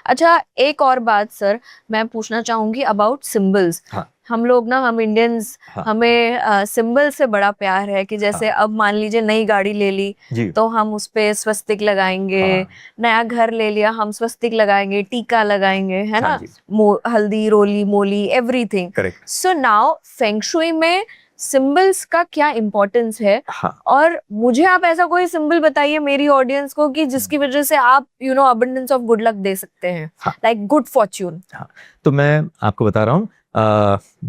अच्छा, एक और बात सर मैं पूछना चाहूंगी अबाउट सिंबल्स। हाँ। हम लोग ना, हम इंडियंस, हाँ। हमें सिंबल से बड़ा प्यार है कि जैसे हाँ। अब मान लीजिए नई गाड़ी ले ली जी। तो हम उस पे स्वस्तिक लगाएंगे। हाँ। नया घर ले लिया, हम स्वस्तिक लगाएंगे, टीका लगाएंगे, है हाँ ना। जी। हल्दी, रोली, मोली, everything. Correct. So now feng shui में सिंबल्स का क्या इम्पोर्टेंस है? हाँ। और मुझे आप ऐसा कोई सिंबल बताइए मेरी ऑडियंस को कि जिसकी वजह से आप अबंडेंस ऑफ गुड लक दे सकते हैं, हाँ। Like good Fortune. हाँ, तो मैं आपको बता रहा हूँ,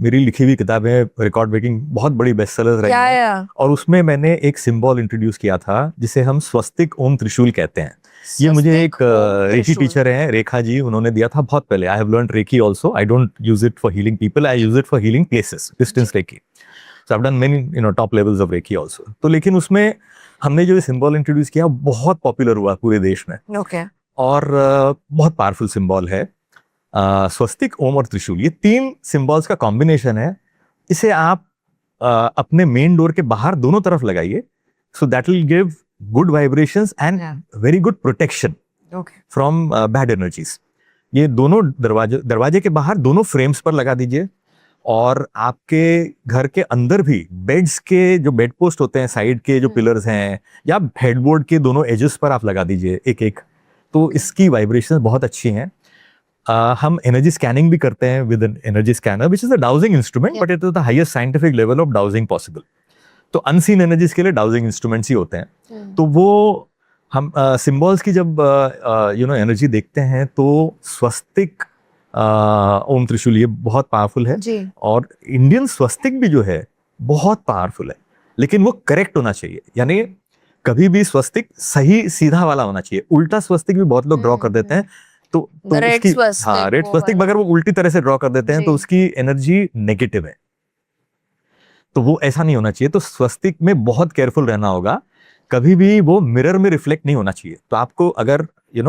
मेरी लिखी हुई किताबें रिकॉर्ड ब्रेकिंग बहुत बड़ी बेस्ट सेलर्स रही हैं, और उसमें मैंने एक सिंबल इंट्रोड्यूस किया था जिसे हम स्वस्तिक ओम त्रिशूल कहते हैं। ये मुझे एक रेकी टीचर है, रेखा जी, उन्होंने दिया था बहुत पहले। I have learned reiki also. I don't use it for healing people, I use it for healing places, distance reiki. So I have done many top levels of reiki also. तो लेकिन उसमें हमने जो सिंबल इंट्रोड्यूस किया बहुत popular हुआ पूरे देश में। ओके। और बहुत पावरफुल सिंबल है। स्वस्तिक, ओम और त्रिशूल, ये तीन सिंबल्स का कॉम्बिनेशन है। इसे आप अपने मेन डोर के बाहर दोनों तरफ लगाइए, so that will give good vibrations and very good protection from bad energies. ये दोनों दरवाजे के बाहर दोनों फ्रेम्स पर लगा दीजिए, और आपके घर के अंदर भी बेड्स के जो बेड पोस्ट होते हैं, साइड के जो पिलर्स हैं, या हेडबोर्ड के दोनों एजेस पर आप लगा दीजिए एक एक। तो इसकी वाइब्रेशंस बहुत अच्छी हैं। हम एनर्जी स्कैनिंग भी करते हैं with an energy scanner, which is a dowsing instrument, but it is the highest scientific level of dowsing possible. तो अनसीन एनर्जीज के लिए डाउजिंग इंस्ट्रूमेंट्स ही होते हैं। तो वो हम सिंबल्स की जब एनर्जी देखते हैं तो स्वस्तिक, ओम त्रिशूल, ये बहुत पावरफुल है। और इंडियन स्वस्तिक भी जो है बहुत पावरफुल है, लेकिन वो करेक्ट होना चाहिए। यानी कभी भी स्वस्तिक सही सीधा वाला होना चाहिए। उल्टा स्वस्तिक भी बहुत लोग ड्रॉ कर देते हैं, तो रेड उसकी, स्वस्तिक, हाँ, रेड स्वस्तिक, मगर वो उल्टी तरह से ड्रॉ कर देते हैं, तो उसकी एनर्जी नेगेटिव है। तो वो ऐसा नहीं होना चाहिए। तो स्वस्तिक में बहुत केयरफुल रहना होगा। कभी भी वो मिरर में रिफ्लेक्ट नहीं होना चाहिए। तो आपको अगर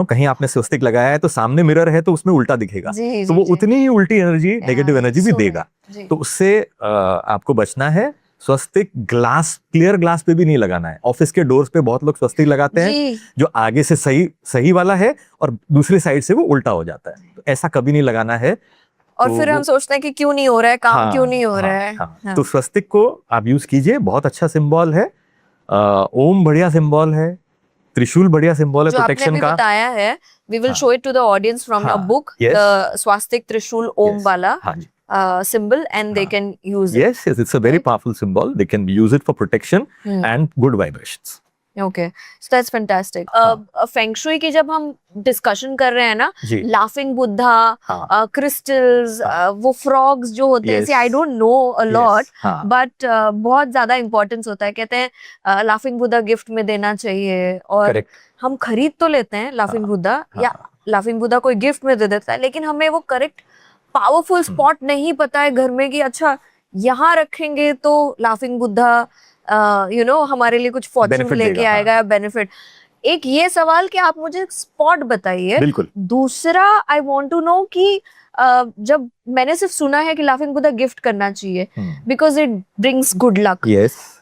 कहीं आपने स्वस्तिक लगाया है तो सामने मिरर है तो उसमें उल्टा दिखेगा, तो वो उतनी ही उल्टी एनर्जी, नेगेटिव एनर्जी भी देगा। तो उससे आपको बचना है। स्वस्तिक क्लियर ग्लास पे भी नहीं लगाना है। ऑफिस के डोर्स पे बहुत लोग स्वस्तिक लगाते हैं जो आगे से सही वाला है और दूसरी साइड से वो उल्टा हो जाता है। तो ऐसा कभी नहीं लगाना है। और फिर हम सोचते हैं कि क्यों नहीं हो रहा है काम, क्यों नहीं हो रहा है। तो स्वस्तिक को आप यूज कीजिए, बहुत अच्छा सिंबल है। ओम बढ़िया सिंबल है, त्रिशूल बढ़िया सिंबल है प्रोटेक्शन का। बताया है, we will show it to the audience from your book, the swastik trishul Om वाला symbol, and they can use it. Yes, it's a very powerful symbol. They can use it for protection and good vibrations. Okay, so that's fantastic. Feng shui की जब हम discussion कर रहे हैं ना, laughing Buddha, crystals, वो frogs जो होते हैं, I don't know a lot, but बहुत ज्यादा इंपॉर्टेंस होता है। कहते हैं लाफिंग बुद्धा गिफ्ट में देना चाहिए, और हम खरीद तो लेते हैं लाफिंग बुद्धा, या लाफिंग बुद्धा कोई गिफ्ट में दे देता है, लेकिन हमें वो करेक्ट पावरफुल स्पॉट नहीं पता है घर में कि अच्छा यहाँ रखेंगे तो लाफिंग बुद्धा हमारे लिए कुछ फॉर्च्यून लेके आएगा, बेनिफिट। एक ये सवाल कि आप मुझे स्पॉट बताइए। दूसरा, आई वांट टू नो कि जब मैंने सिर्फ सुना है कि लाफिंग बुद्धा गिफ्ट करना चाहिए because it brings good luck,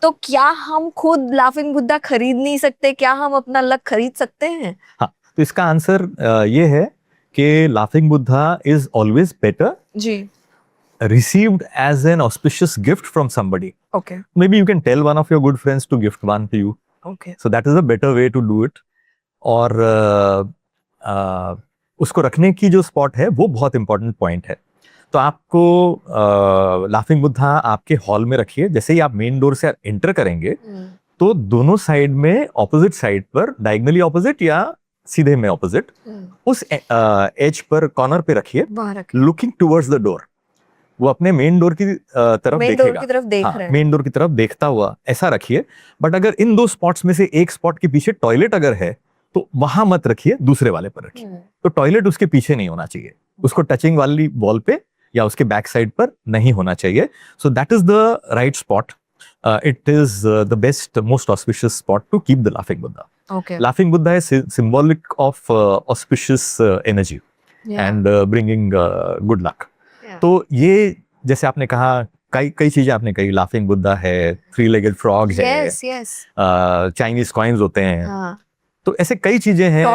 तो क्या हम खुद लाफिंग बुद्धा खरीद नहीं सकते? क्या हम अपना लक खरीद सकते हैं? हाँ, तो इसका आंसर ये है कि laughing Buddha is always better received as an auspicious gift from somebody. Okay. Maybe you can tell one of your good friends to gift one to you. Okay. So that is a better way to do it. और उसको रखने की जो spot है वो बहुत important point है। तो आपको लाफिंग बुद्धा आपके हॉल में रखिए। जैसे ही आप मेन डोर से एंटर करेंगे तो दोनों साइड में, ऑपोजिट साइड पर, डायगनली ऑपोजिट या सीधे में ऑपोजिट, उस एज पर, कॉर्नर पे रखिए, लुकिंग टुवर्ड्स द डोर। वो अपने मेन डोर की तरफ देखेगा, मेन डोर की तरफ देखता हुआ ऐसा रखिए। बट अगर इन दो स्पॉट्स में से एक स्पॉट के पीछे टॉयलेट अगर है तो वहां मत रखिए, दूसरे वाले पर रखिए। तो टॉयलेट उसके पीछे नहीं होना चाहिए, उसको टचिंग वाली वॉल पे या उसके बैक साइड पर नहीं होना चाहिए। So that is the right spot. It is the best, most auspicious spot to keep the laughing Buddha. Okay. Laughing Buddha is symbolic of auspicious energy and bringing good luck. तो ये जैसे आपने कहा, कई चीजें आपने कही, laughing Buddha है, three-legged frogs है, Chinese coins होते हैं, तो ऐसे कई चीजें हैं,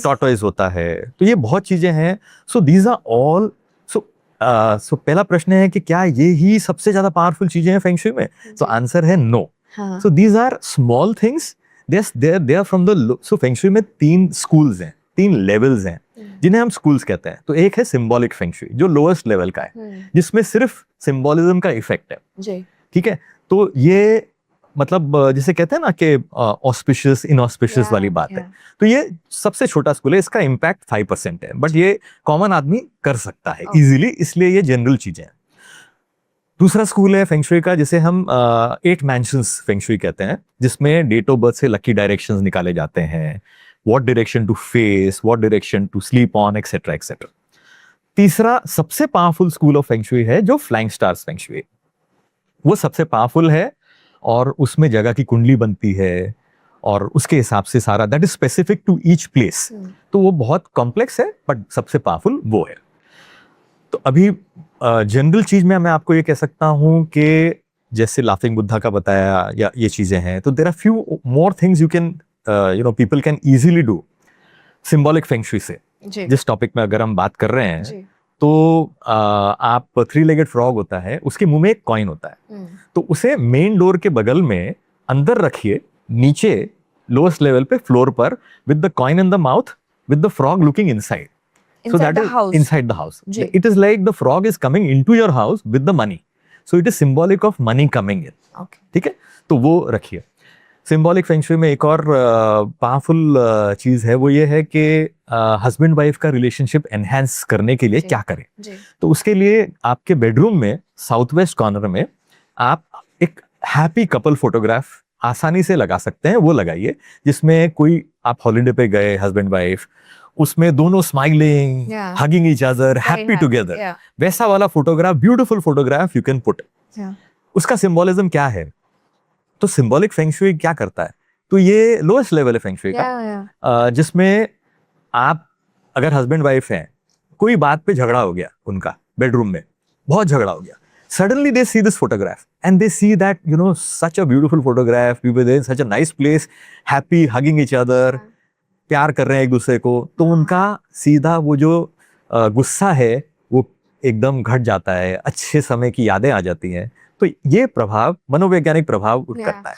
टॉर्टोइज होता है, तो ये बहुत चीजें हैं। सो दीज आर ऑल, सो पहला प्रश्न है कि क्या ये ही सबसे ज्यादा पावरफुल चीजें हैं फेंग शुई में? तो आंसर है no. So these are small things, they are from the, so feng shui में 3 स्कूल्स हैं, 3 लेवल्स हैं जिन्हें हम स्कूल्स कहते हैं। तो एक है सिंबॉलिक फेंग शुई जो लोएस्ट लेवल का है, जिसमें सिर्फ सिंबॉलिज्म का इफेक्ट है, ठीक है। तो ये मतलब जिसे कहते हैं ना कि ऑस्पिशियस इनऑस्पिशियस वाली बात है। तो ये सबसे छोटा स्कूल है, इसका इम्पैक्ट 5% है, बट ये कॉमन आदमी कर सकता है इजीली, इसलिए ये जनरल चीजें हैं। दूसरा स्कूल है फेंग शुई का जिसे हम 8 मैंशंस फेंग शुई कहते हैं, जिसमें डेट ऑफ बर्थ से लकी डायरेक्शंस निकाले जाते हैं, what direction to face, what direction to sleep on, etcetera etcetera. तीसरा सबसे powerful school of feng shui है जो फ्लाइंग स्टार्स फेंग शुई, वो सबसे पावरफुल है और उसमें जगह की कुंडली बनती है और उसके हिसाब से सारा, that is specific to each place. तो वो बहुत कॉम्प्लेक्स है बट सबसे पावरफुल वो है। तो अभी जनरल चीज में मैं आपको ये कह सकता हूं कि जैसे लाफिंग बुद्धा का बताया या ये चीजें हैं, तो there are few more things you can people can easily do symbolic feng shui से। जिस टॉपिक में अगर हम बात कर रहे हैं, तो आप 3-legged फ्रॉग होता है, उसके मुंह में एक कॉइन होता है, तो उसे मेन डोर के बगल में अंदर रखिए, नीचे लोएस्ट लेवल पे फ्लोर पर, with the coin in the mouth, with the frog looking inside. So that is inside the house. It is like the frog is coming into your house with the money. So it is symbolic of money coming in. Okay. ठीक है, तो वो रखिए। Symbolic feng shui में एक और powerful चीज है, वो ये है कि हस्बैंड वाइफ का रिलेशनशिप एनहांस करने के लिए क्या करें। तो उसके लिए आपके बेडरूम में साउथ वेस्ट कॉर्नर में आप एक हैप्पी कपल फोटोग्राफ आसानी से लगा सकते हैं, वो लगाइए, जिसमें कोई आप हॉलिडे पे गए हस्बैंड वाइफ, उसमें दोनों smiling, hugging each other, happy together, वैसा वाला photograph, beautiful photograph you can put. उसका सिंबोलिज्म क्या है? तो सिंबॉलिक फेंग शुई क्या करता है? तो ये लोएस्ट लेवल है फेंग शुई का, जिसमें आप अगर हस्बैंड वाइफ हैं, कोई बात पे झगड़ा हो गया उनका बेडरूम में, बहुत झगड़ा हो गया, suddenly they see this photograph and they see that such a beautiful photograph, we were there in such a nice place, happy, hugging each other, प्यार कर रहे हैं एक दूसरे को, तो उनका सीधा वो जो गुस्सा है वो एकदम घट जाता है, अच्छे समय की यादें आ जाती हैं। तो ये प्रभाव, मनोवैज्ञानिक प्रभाव करता है।